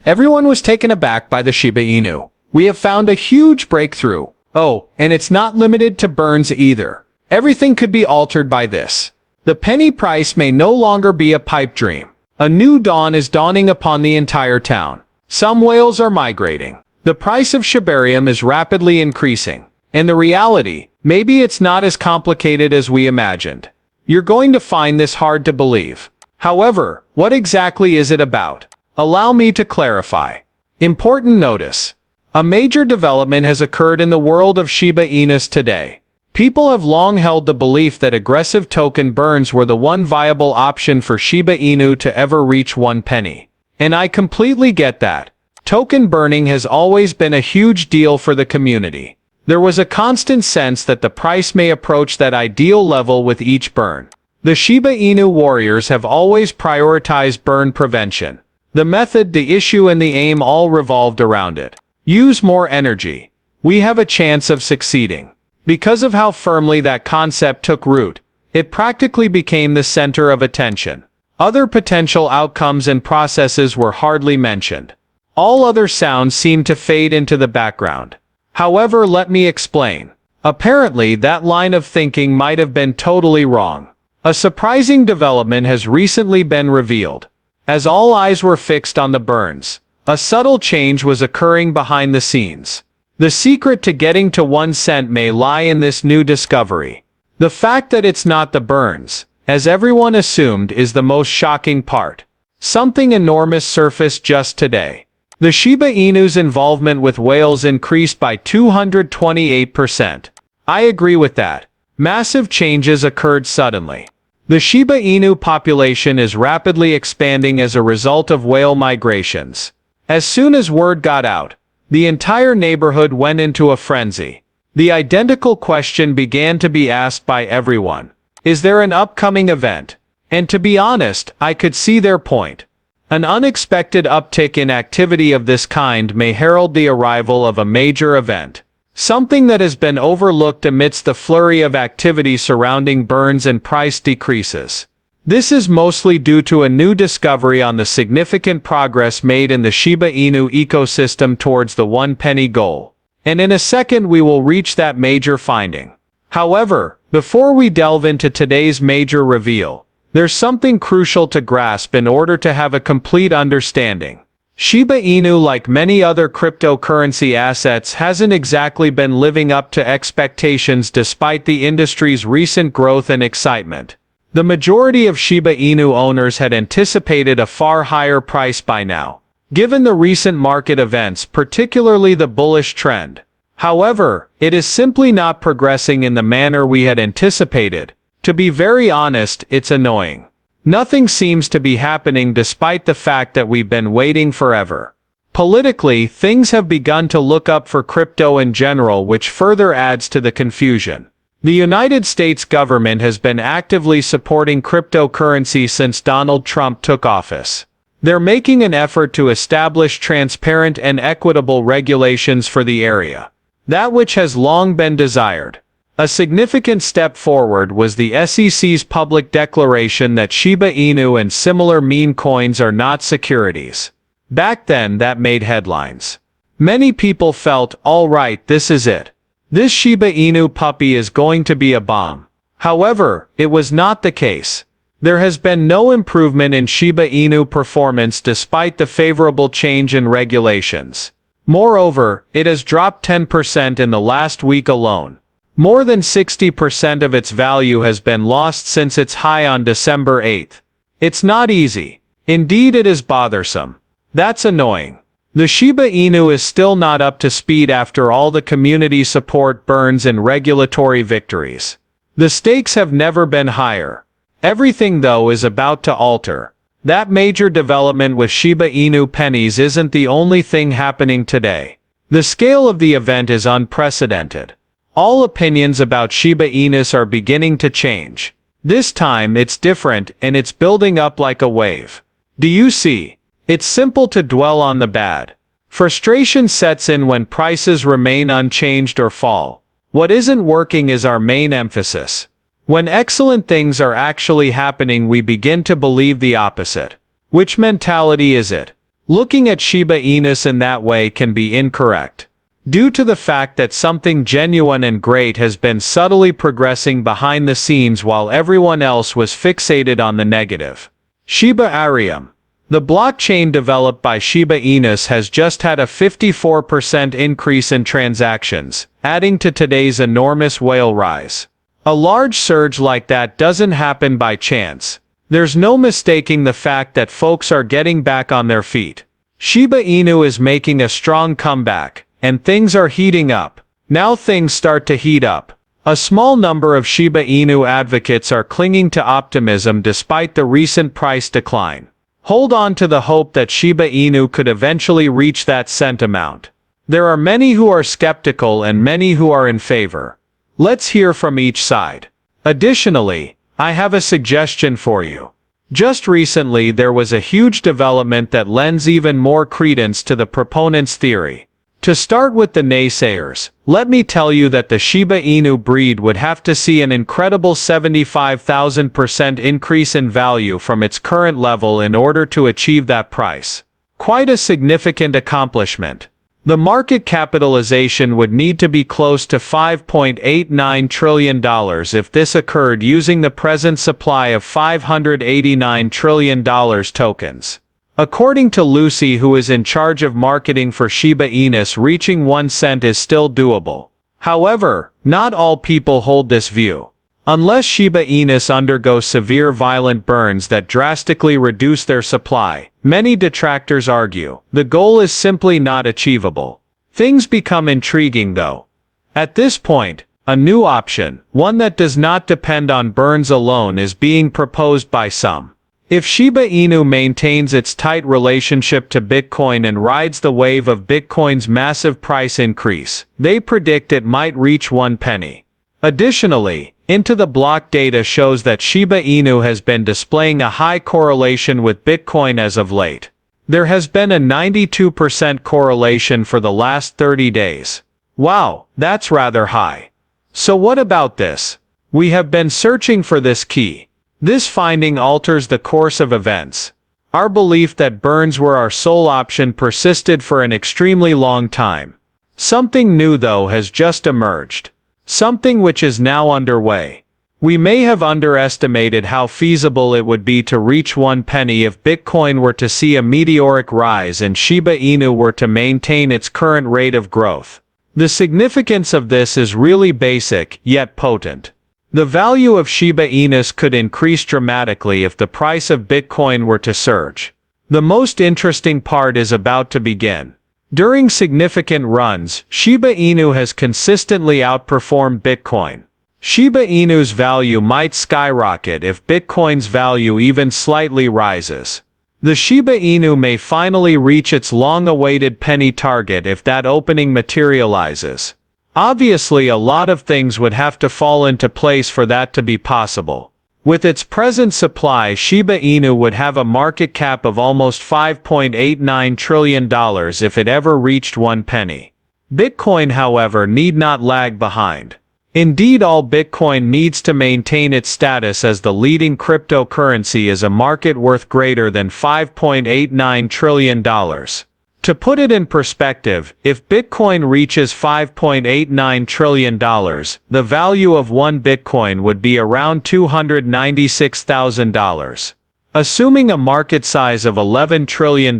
Everyone was taken aback by the Shiba Inu. We have found a huge breakthrough. Oh, and it's not limited to burns either. Everything could be altered by this. The penny price may no longer be a pipe dream. A new dawn is dawning upon the entire town. Some whales are migrating. The price of shibarium is rapidly increasing. And the reality, maybe it's not as complicated as we imagined. You're going to find this hard to believe. However, what exactly is it about? Allow me to clarify. Important notice. A major development has occurred in the world of Shiba Inus today. People have long held the belief that aggressive token burns were the one viable option for Shiba Inu to ever reach 1 penny. And I completely get that. Token burning has always been a huge deal for the community. There was a constant sense that the price may approach that ideal level with each burn. The Shiba Inu warriors have always prioritized burn prevention. The method, the issue, and the aim all revolved around it. Use more energy. We have a chance of succeeding. Because of how firmly that concept took root, it practically became the center of attention. Other potential outcomes and processes were hardly mentioned. All other sounds seemed to fade into the background. However, let me explain. Apparently, that line of thinking might have been totally wrong. A surprising development has recently been revealed. As all eyes were fixed on the burns, a subtle change was occurring behind the scenes. The secret to getting to 1 cent may lie in this new discovery. The fact that it's not the burns, as everyone assumed, is the most shocking part. Something enormous surfaced just today. The Shiba Inu's involvement with whales increased by 228%. I agree with that. Massive changes occurred suddenly. The Shiba Inu population is rapidly expanding as a result of whale migrations. As soon as word got out, the entire neighborhood went into a frenzy. The identical question began to be asked by everyone. Is there an upcoming event? And to be honest, I could see their point. An unexpected uptick in activity of this kind may herald the arrival of a major event. Something that has been overlooked amidst the flurry of activity surrounding burns and price decreases. This is mostly due to a new discovery on the significant progress made in the Shiba Inu ecosystem towards the 1 penny goal. And in a second we will reach that major finding. However, before we delve into today's major reveal, there's something crucial to grasp in order to have a complete understanding. Shiba Inu, like many other cryptocurrency assets, hasn't exactly been living up to expectations despite the industry's recent growth and excitement. The majority of Shiba Inu owners had anticipated a far higher price by now, given the recent market events, particularly the bullish trend. However, it is simply not progressing in the manner we had anticipated. To be very honest, it's annoying. Nothing seems to be happening despite the fact that we've been waiting forever. Politically, things have begun to look up for crypto in general, which further adds to the confusion. The United States government has been actively supporting cryptocurrency since Donald Trump took office. They're making an effort to establish transparent and equitable regulations for the area. That which has long been desired. A significant step forward was the SEC's public declaration that Shiba Inu and similar meme coins are not securities. Back then, that made headlines. Many people felt, all right, this is it. This Shiba Inu puppy is going to be a bomb. However, it was not the case. There has been no improvement in Shiba Inu performance despite the favorable change in regulations. Moreover, it has dropped 10% in the last week alone. More than 60% of its value has been lost since its high on December 8th. It's not easy. Indeed, it is bothersome. That's annoying. The Shiba Inu is still not up to speed after all the community support, burns, and regulatory victories. The stakes have never been higher. Everything, though, is about to alter. That major development with Shiba Inu pennies isn't the only thing happening today. The scale of the event is unprecedented. All opinions about Shiba Inus are beginning to change. This time it's different, and it's building up like a wave. Do you see? It's simple to dwell on the bad. Frustration sets in when prices remain unchanged or fall. What isn't working is our main emphasis. When excellent things are actually happening, we begin to believe the opposite. Which mentality is it? Looking at Shiba Inus in that way can be incorrect, due to the fact that something genuine and great has been subtly progressing behind the scenes while everyone else was fixated on the negative. Shiba Inu. The blockchain developed by Shiba Inus has just had a 54% increase in transactions, adding to today's enormous whale rise. A large surge like that doesn't happen by chance. There's no mistaking the fact that folks are getting back on their feet. Shiba Inu is making a strong comeback, and things are heating up. Now things start to heat up. A small number of Shiba Inu advocates are clinging to optimism despite the recent price decline. Hold on to the hope that Shiba Inu could eventually reach that cent amount. There are many who are skeptical and many who are in favor. Let's hear from each side. Additionally, I have a suggestion for you. Just recently there was a huge development that lends even more credence to the proponents' theory. To start with the naysayers, let me tell you that the Shiba Inu breed would have to see an incredible 75,000% increase in value from its current level in order to achieve that price. Quite a significant accomplishment. The market capitalization would need to be close to $5.89 trillion if this occurred using the present supply of $589 trillion tokens. According to Lucy, who is in charge of marketing for Shiba Inus, reaching 1 cent is still doable. However, not all people hold this view. Unless Shiba Inus undergo severe violent burns that drastically reduce their supply, many detractors argue, the goal is simply not achievable. Things become intriguing though. At this point, a new option, one that does not depend on burns alone, is being proposed by some. If Shiba Inu maintains its tight relationship to Bitcoin and rides the wave of Bitcoin's massive price increase, they predict it might reach 1 penny. Additionally, Into the Block data shows that Shiba Inu has been displaying a high correlation with Bitcoin as of late. There has been a 92% correlation for the last 30 days. Wow, that's rather high. So what about this? We have been searching for this key. This finding alters the course of events. Our belief that burns were our sole option persisted for an extremely long time. Something new though has just emerged. Something which is now underway. We may have underestimated how feasible it would be to reach 1 penny if Bitcoin were to see a meteoric rise and Shiba Inu were to maintain its current rate of growth. The significance of this is really basic, yet potent. The value of Shiba Inus could increase dramatically if the price of Bitcoin were to surge. The most interesting part is about to begin. During significant runs, Shiba Inu has consistently outperformed Bitcoin. Shiba Inu's value might skyrocket if Bitcoin's value even slightly rises. The Shiba Inu may finally reach its long-awaited penny target if that opening materializes. Obviously, a lot of things would have to fall into place for that to be possible. With its present supply, Shiba Inu would have a market cap of almost $5.89 trillion if it ever reached 1 penny. Bitcoin, however, need not lag behind. Indeed, all Bitcoin needs to maintain its status as the leading cryptocurrency is a market worth greater than $5.89 trillion. To put it in perspective, if Bitcoin reaches $5.89 trillion, the value of 1 Bitcoin would be around $296,000. Assuming a market size of $11 trillion,